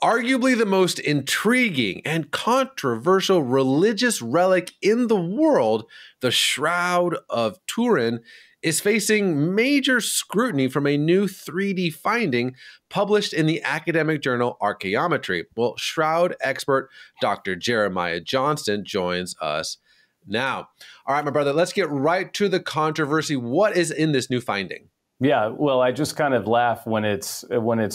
Arguably the most intriguing and controversial religious relic in the world, the Shroud of Turin is facing major scrutiny from a new 3D finding published in the academic journal Archaeometry. Well, Shroud expert Dr. Jeremiah Johnston joins us now. All right, my brother, let's get right to the controversy. What is in this new finding? Yeah, well, I just kind of laugh when it's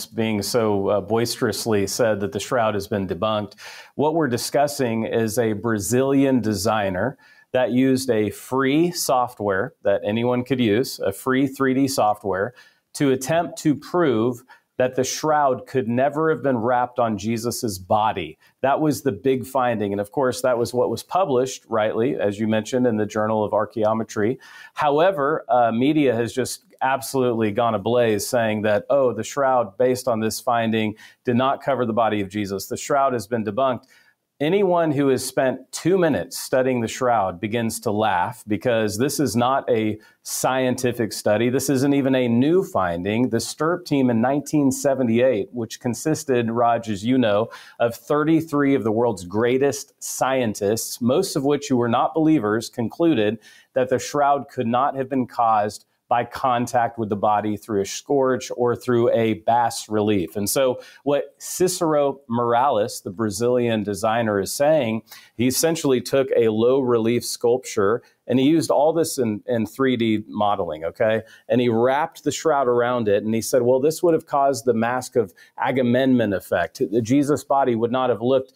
being so boisterously said that the shroud has been debunked. What we're discussing is a Brazilian designer that used a free software that anyone could use, a free 3D software, to attempt to prove that the shroud could never have been wrapped on Jesus's body. That was the big finding. And of course, that was what was published, rightly, as you mentioned, in the Journal of Archaeometry. However, media has just absolutely gone ablaze saying that, oh, the shroud, based on this finding, did not cover the body of Jesus. The shroud has been debunked. Anyone who has spent 2 minutes studying the shroud begins to laugh because this is not a scientific study. This isn't even a new finding. The STURP team in 1978, which consisted, Raj, as you know, of 33 of the world's greatest scientists, most of which who were not believers, concluded that the shroud could not have been caused by contact with the body through a scourge or through a bas relief. And so what Cicero Morales, the Brazilian designer, is saying, he essentially took a low relief sculpture and he used all this in 3D modeling, okay? And he wrapped the shroud around it and he said, well, this would have caused the Mask of Agamemnon effect. The Jesus body would not have looked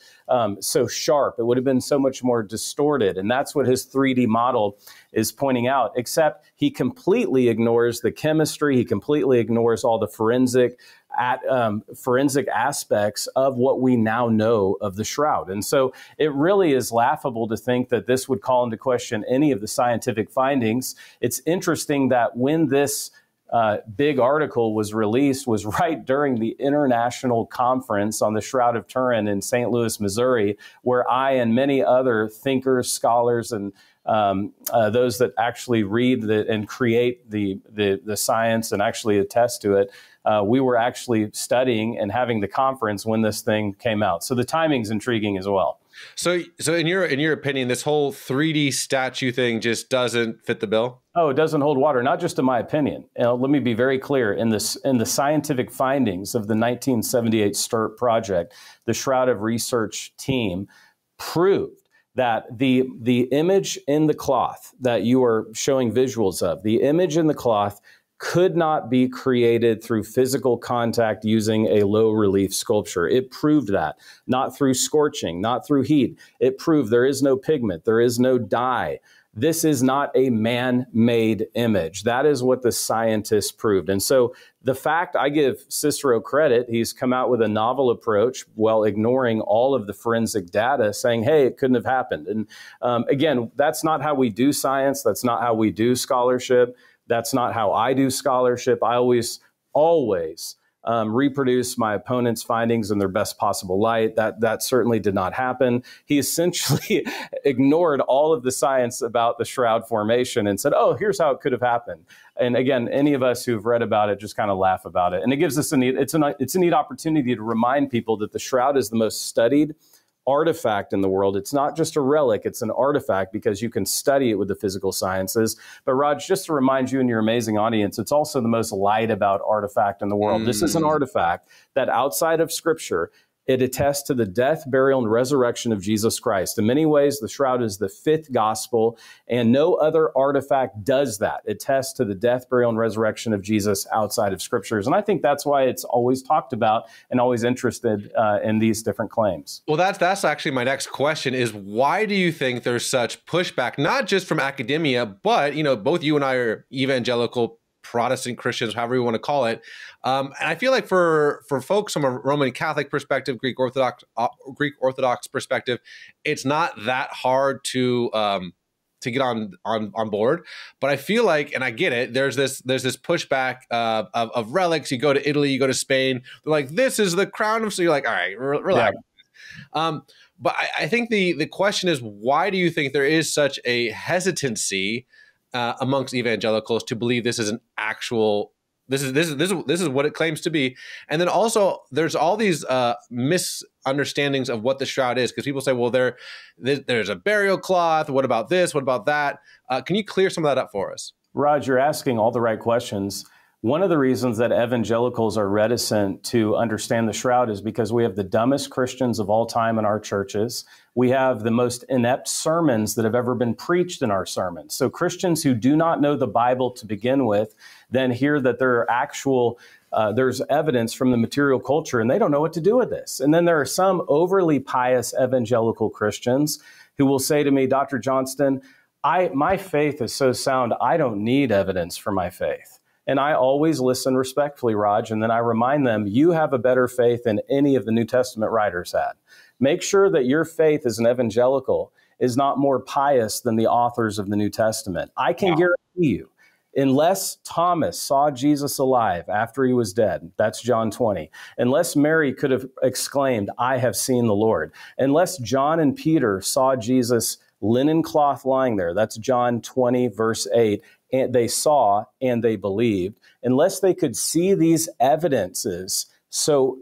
so sharp. It would have been so much more distorted. And that's what his 3D model is pointing out, except he completely ignores the chemistry. He completely ignores all the forensic aspects of what we now know of the shroud. And so it really is laughable to think that this would call into question any of the scientific findings. It's interesting that when this big article was released was right during the international conference on the Shroud of Turin in St. Louis, Missouri, where I and many other thinkers, scholars, and those that actually read and create the science and actually attest to it, we were actually studying and having the conference when this thing came out. So the timing's intriguing as well. So in your opinion, this whole 3D statue thing just doesn't fit the bill? Oh, it doesn't hold water, not just in my opinion. Let me be very clear. In the scientific findings of the 1978 STURP project, the Shroud of Research team proved that the image in the cloth that you are showing visuals of, the image in the cloth could not be created through physical contact using a low relief sculpture. It proved that, not through scorching, not through heat. It proved there is no pigment, there is no dye. This is not a man-made image. That is what the scientists proved. And so the fact, I give Cicero credit, he's come out with a novel approach while ignoring all of the forensic data, saying, hey, it couldn't have happened. And again, that's not how we do science. That's not how we do scholarship. That's not how I do scholarship. I always reproduce my opponent's findings in their best possible light. That certainly did not happen. He essentially ignored all of the science about the shroud formation and said, oh, here's how it could have happened. And again, any of us who've read about it just kind of laugh about it. And it gives us a neat opportunity to remind people that the shroud is the most studied artifact in the world. It's not just a relic, it's an artifact because you can study it with the physical sciences. But Raj, just to remind you and your amazing audience, it's also the most lied about artifact in the world. This is an artifact that outside of Scripture, it attests to the death, burial, and resurrection of Jesus Christ. In many ways, the shroud is the fifth gospel, and no other artifact does that. It attests to the death, burial, and resurrection of Jesus outside of Scriptures. And I think that's why it's always talked about and always interested in these different claims. Well, that's actually my next question is, why do you think there's such pushback, not just from academia, but, you know, both you and I are evangelical Protestant Christians, however you want to call it. And I feel like for folks from a Roman Catholic perspective, Greek Orthodox perspective, it's not that hard to get on board. But I feel like, and I get it, there's this pushback of relics. You go to Italy, you go to Spain, they're like, this is the crown of, so you're like, all right, relax. Yeah. But I think the question is, why do you think there is such a hesitancy amongst evangelicals to believe this is an actual this is what it claims to be. And then also there's all these misunderstandings of what the shroud is, because people say, well, there's a burial cloth. What about this? What about that? Can you clear some of that up for us? Raj, you're asking all the right questions. One of the reasons that evangelicals are reticent to understand the shroud is because we have the dumbest Christians of all time in our churches. We have the most inept sermons that have ever been preached in our sermons. So Christians who do not know the Bible to begin with then hear that there are there's evidence from the material culture, and they don't know what to do with this. And then there are some overly pious evangelical Christians who will say to me, Dr. Johnston, my faith is so sound, I don't need evidence for my faith. And I always listen respectfully, Raj, and then I remind them, you have a better faith than any of the New Testament writers had. Make sure that your faith as an evangelical is not more pious than the authors of the New Testament. I can guarantee you, unless Thomas saw Jesus alive after he was dead, that's John 20, unless Mary could have exclaimed, I have seen the Lord, unless John and Peter saw Jesus linen cloth lying there, that's John 20, verse 8, and they saw and they believed, unless they could see these evidences so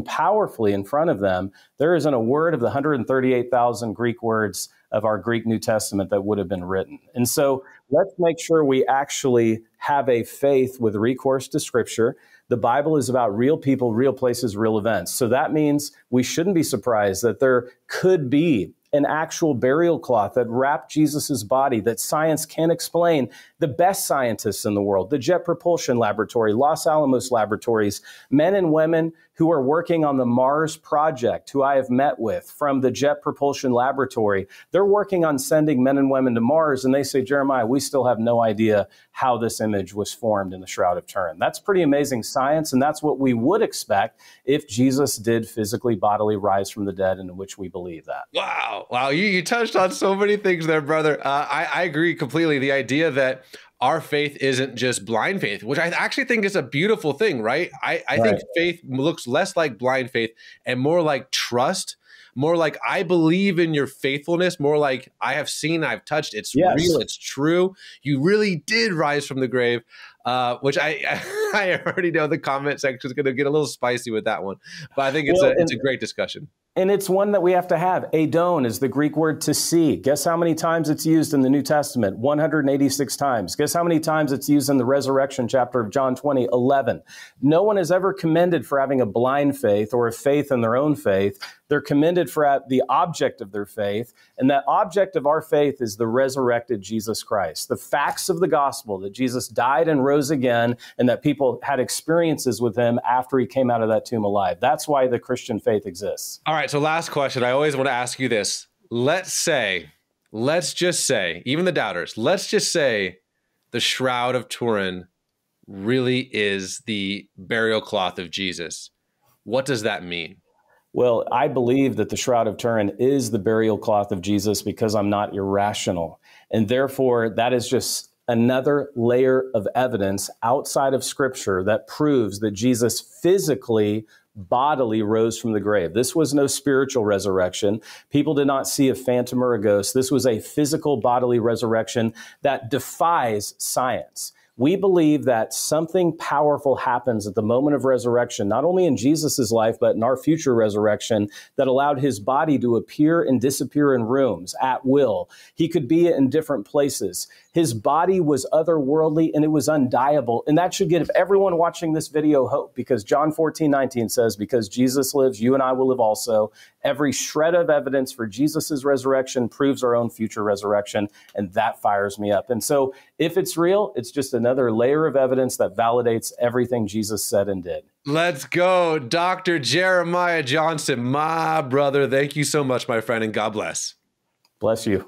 powerfully in front of them, there isn't a word of the 138,000 Greek words of our Greek New Testament that would have been written. And so let's make sure we actually have a faith with recourse to Scripture. The Bible is about real people, real places, real events. So that means we shouldn't be surprised that there could be an actual burial cloth that wrapped Jesus's body that science can't explain. The best scientists in the world, the Jet Propulsion Laboratory, Los Alamos Laboratories, men and women who are working on the Mars project, who I have met with from the Jet Propulsion Laboratory, they're working on sending men and women to Mars, and they say, Jeremiah, we still have no idea how this image was formed in the Shroud of Turin. That's pretty amazing science, and that's what we would expect if Jesus did physically, bodily rise from the dead, in which we believe that. Wow. You touched on so many things there, brother. I agree completely. The idea that our faith isn't just blind faith, which I actually think is a beautiful thing, right? I think faith looks less like blind faith and more like trust, more like I believe in your faithfulness, more like I have seen, I've touched, it's real, it's true. You really did rise from the grave, which I already know the comment section is going to get a little spicy with that one, but I think it's a great discussion. And it's one that we have to have. Adon is the Greek word to see. Guess how many times it's used in the New Testament? 186 times. Guess how many times it's used in the resurrection chapter of John 20? 11. No one is ever commended for having a blind faith or a faith in their own faith. They're commended for the object of their faith. And that object of our faith is the resurrected Jesus Christ. The facts of the gospel, that Jesus died and rose again, and that people had experiences with him after he came out of that tomb alive. That's why the Christian faith exists. All right, so last question. I always want to ask you this. Let's just say, even the doubters, let's just say the Shroud of Turin really is the burial cloth of Jesus. What does that mean? Well, I believe that the Shroud of Turin is the burial cloth of Jesus because I'm not irrational. And therefore, that is just another layer of evidence outside of Scripture that proves that Jesus physically, bodily rose from the grave. This was no spiritual resurrection. People did not see a phantom or a ghost. This was a physical bodily resurrection that defies science. We believe that something powerful happens at the moment of resurrection, not only in Jesus's life, but in our future resurrection, that allowed his body to appear and disappear in rooms at will. He could be in different places. His body was otherworldly and it was undieable. And that should give everyone watching this video hope, because John 14:19 says, because Jesus lives, you and I will live also. Every shred of evidence for Jesus's resurrection proves our own future resurrection. And that fires me up. And so if it's real, it's just another layer of evidence that validates everything Jesus said and did. Let's go. Dr. Jeremiah Johnston, my brother. Thank you so much, my friend, and God bless. Bless you.